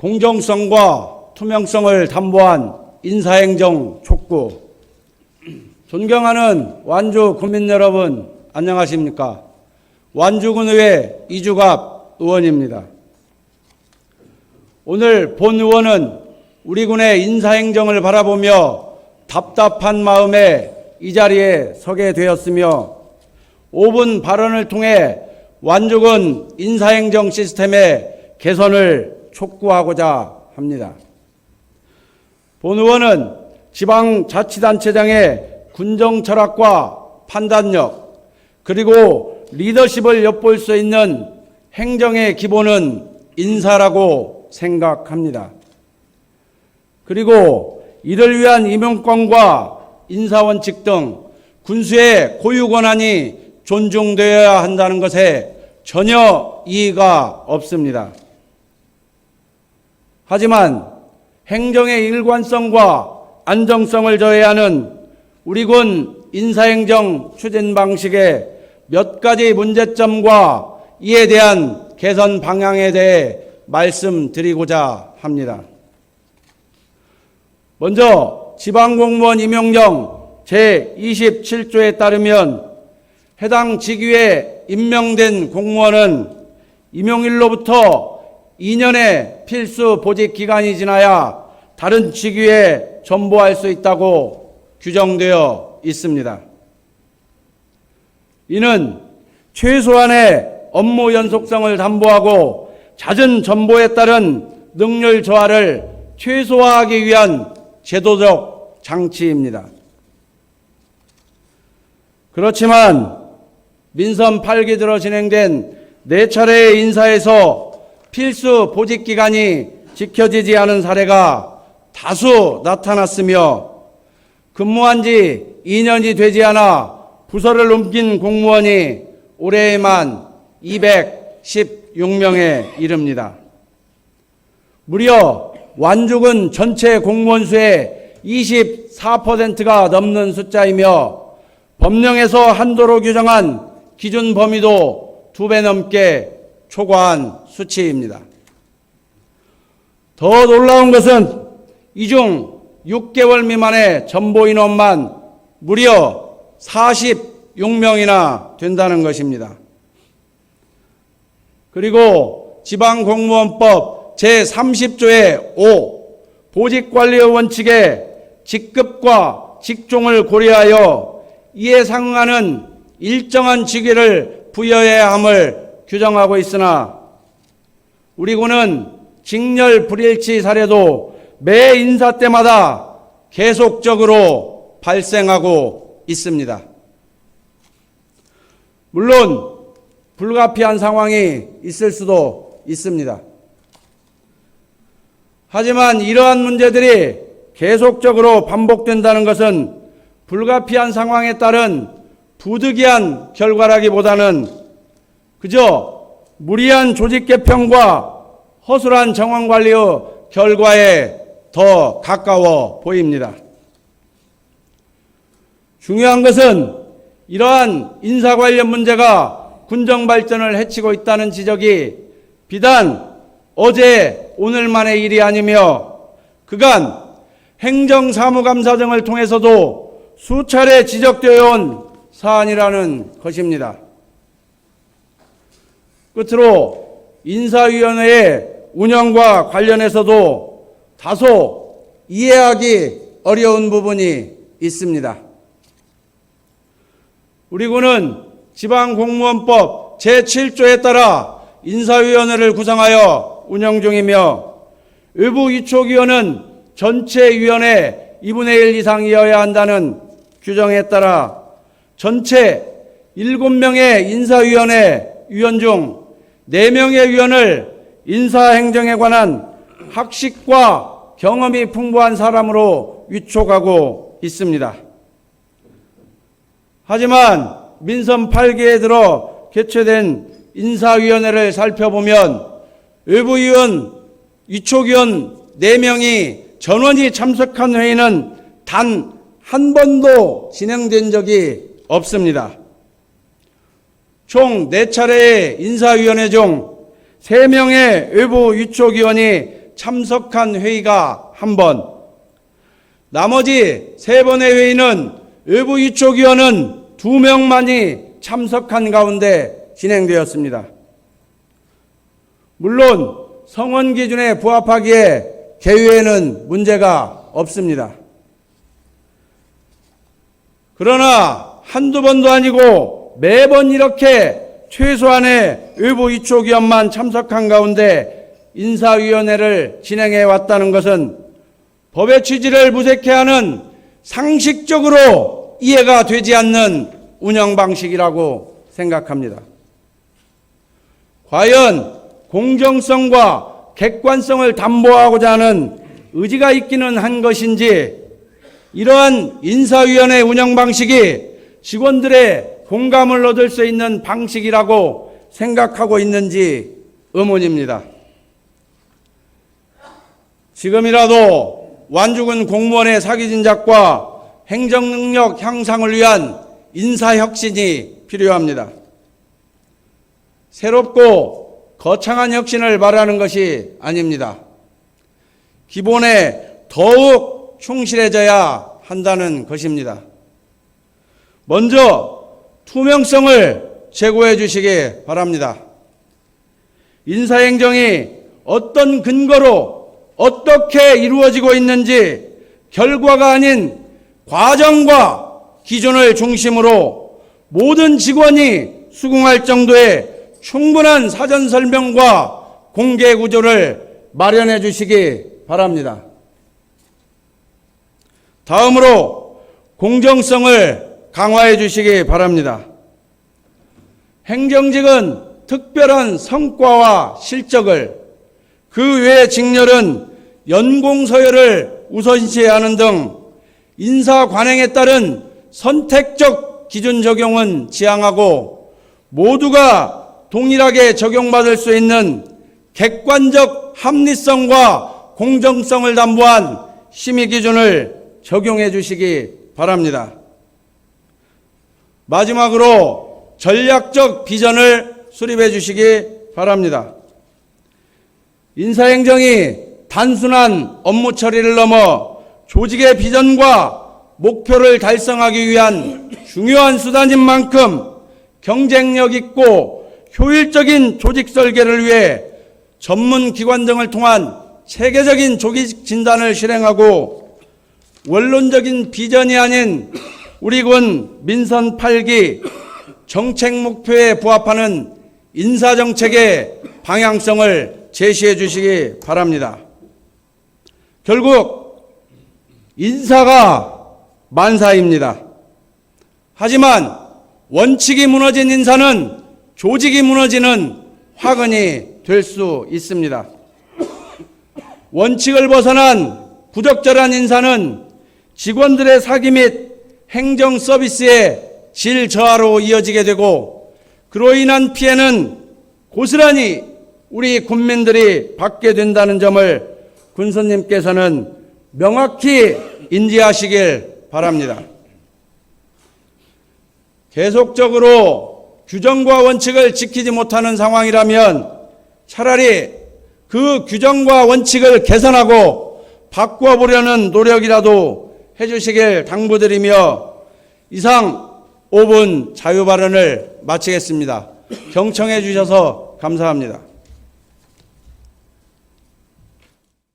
공정성과 투명성을 담보한 인사행정 촉구. 존경하는 완주 국민 여러분, 안녕하십니까? 완주군의회 이주갑 의원입니다. 오늘 본 의원은 우리 군의 인사행정을 바라보며 답답한 마음에 이 자리에 서게 되었으며 5분 발언을 통해 완주군 인사행정 시스템의 개선을 촉구하고자 합니다. 본 의원은 지방자치단체장의 군정 철학과 판단력 그리고 리더십을 엿볼 수 있는 행정의 기본은 인사라고 생각합니다. 그리고 이를 위한 임용권과 인사원칙 등 군수의 고유 권한이 존중되어야 한다는 것에 전혀 이의가 없습니다. 하지만 행정의 일관성과 안정성을 저해하는 우리 군 인사행정 추진 방식의 몇 가지 문제점과 이에 대한 개선 방향에 대해 말씀드리고자 합니다. 먼저 지방공무원 임용령 제27조에 따르면 해당 직위에 임명된 공무원은 임용일로부터 2년의 필수 보직 기간이 지나야 다른 직위에 전보할 수 있다고 규정되어 있습니다. 이는 최소한의 업무 연속성을 담보하고 잦은 전보에 따른 능률 저하를 최소화하기 위한 제도적 장치입니다. 그렇지만 민선 8기 들어 진행된 4차례의 인사에서 필수 보직 기간이 지켜지지 않은 사례가 다수 나타났으며 근무한 지 2년이 되지 않아 부서를 옮긴 공무원이 올해에만 216명에 이릅니다. 무려 완주군 전체 공무원 수의 24%가 넘는 숫자이며 법령에서 한도로 규정한 기준 범위도 2배 넘게 초과한 수치입니다. 더 놀라운 것은 이 중 6개월 미만의 전보 인원만 무려 46명이나 된다는 것입니다. 그리고 지방공무원법 제30조의 5 보직관리의 원칙에 직급과 직종을 고려하여 이에 상응하는 일정한 직위를 부여해야 함을 규정하고 있으나 우리 군은 직렬 불일치 사례도 매 인사 때마다 계속적으로 발생하고 있습니다. 물론 불가피한 상황이 있을 수도 있습니다. 하지만 이러한 문제들이 계속적으로 반복된다는 것은 불가피한 상황에 따른 부득이한 결과라기보다는 그저 무리한 조직 개편과 허술한 정원관리의 결과에 더 가까워 보입니다. 중요한 것은 이러한 인사 관련 문제가 군정 발전을 해치고 있다는 지적이 비단 어제 오늘만의 일이 아니며 그간 행정사무감사 등을 통해서도 수차례 지적되어 온 사안이라는 것입니다. 끝으로 인사위원회의 운영과 관련해서도 다소 이해하기 어려운 부분이 있습니다. 우리 군은 지방공무원법 제7조에 따라 인사위원회를 구성하여 운영 중이며 외부 위촉위원은 전체 위원회 2분의 1 이상이어야 한다는 규정에 따라 전체 7명의 인사위원회 위원 중 4명의 위원을 인사행정에 관한 학식과 경험이 풍부한 사람으로 위촉하고 있습니다. 하지만 민선 8기에 들어 개최된 인사위원회를 살펴보면 외부위원, 위촉위원 4명이 전원이 참석한 회의는 단 한 번도 진행된 적이 없습니다. 총 4차례의 인사위원회 중 3명의 외부 위촉위원이 참석한 회의가 1번, 나머지 3번의 회의는 외부 위촉위원은 2명만이 참석한 가운데 진행되었습니다. 물론 성원 기준에 부합하기에 개회에는 문제가 없습니다. 그러나 한두 번도 아니고 매번 이렇게 최소한의 외부 위촉위원만 참석한 가운데 인사위원회를 진행해 왔다는 것은 법의 취지를 무색해하는 상식적으로 이해가 되지 않는 운영 방식이라고 생각합니다. 과연 공정성과 객관성을 담보하고자 하는 의지가 있기는 한 것인지 이러한 인사위원회 운영 방식이 직원들의 공감을 얻을 수 있는 방식이라고 생각하고 있는지 의문입니다. 지금이라도 완주군 공무원의 사기 진작과 행정능력 향상을 위한 인사혁신이 필요합니다. 새롭고 거창한 혁신을 말하는 것이 아닙니다. 기본에 더욱 충실해져야 한다는 것입니다. 먼저 투명성을 제고해 주시기 바랍니다. 인사행정이 어떤 근거로 어떻게 이루어지고 있는지 결과가 아닌 과정과 기준을 중심으로 모든 직원이 수긍할 정도의 충분한 사전 설명과 공개 구조를 마련해 주시기 바랍니다. 다음으로 공정성을 강화해 주시기 바랍니다. 행정직은 특별한 성과와 실적을, 그 외의 직렬은 연공 서열을 우선시하는 등 인사 관행에 따른 선택적 기준 적용은 지향하고 모두가 동일하게 적용받을 수 있는 객관적 합리성과 공정성을 담보한 심의 기준을 적용해 주시기 바랍니다. 마지막으로 전략적 비전을 수립해 주시기 바랍니다. 인사행정이 단순한 업무 처리를 넘어 조직의 비전과 목표를 달성하기 위한 중요한 수단인 만큼 경쟁력 있고 효율적인 조직 설계를 위해 전문 기관 등을 통한 체계적인 조직 진단을 실행하고 원론적인 비전이 아닌 우리 군 민선 8기 정책 목표에 부합하는 인사정책의 방향성을 제시해 주시기 바랍니다. 결국 인사가 만사입니다. 하지만 원칙이 무너진 인사는 조직이 무너지는 화근이 될 수 있습니다. 원칙을 벗어난 부적절한 인사는 직원들의 사기 및 행정 서비스의 질 저하로 이어지게 되고 그로 인한 피해는 고스란히 우리 국민들이 받게 된다는 점을 군수님께서는 명확히 인지하시길 바랍니다. 계속적으로 규정과 원칙을 지키지 못하는 상황이라면 차라리 그 규정과 원칙을 개선하고 바꿔보려는 노력이라도 해주시길 당부드리며 이상 5분 자유발언을 마치겠습니다. 경청해 주셔서 감사합니다.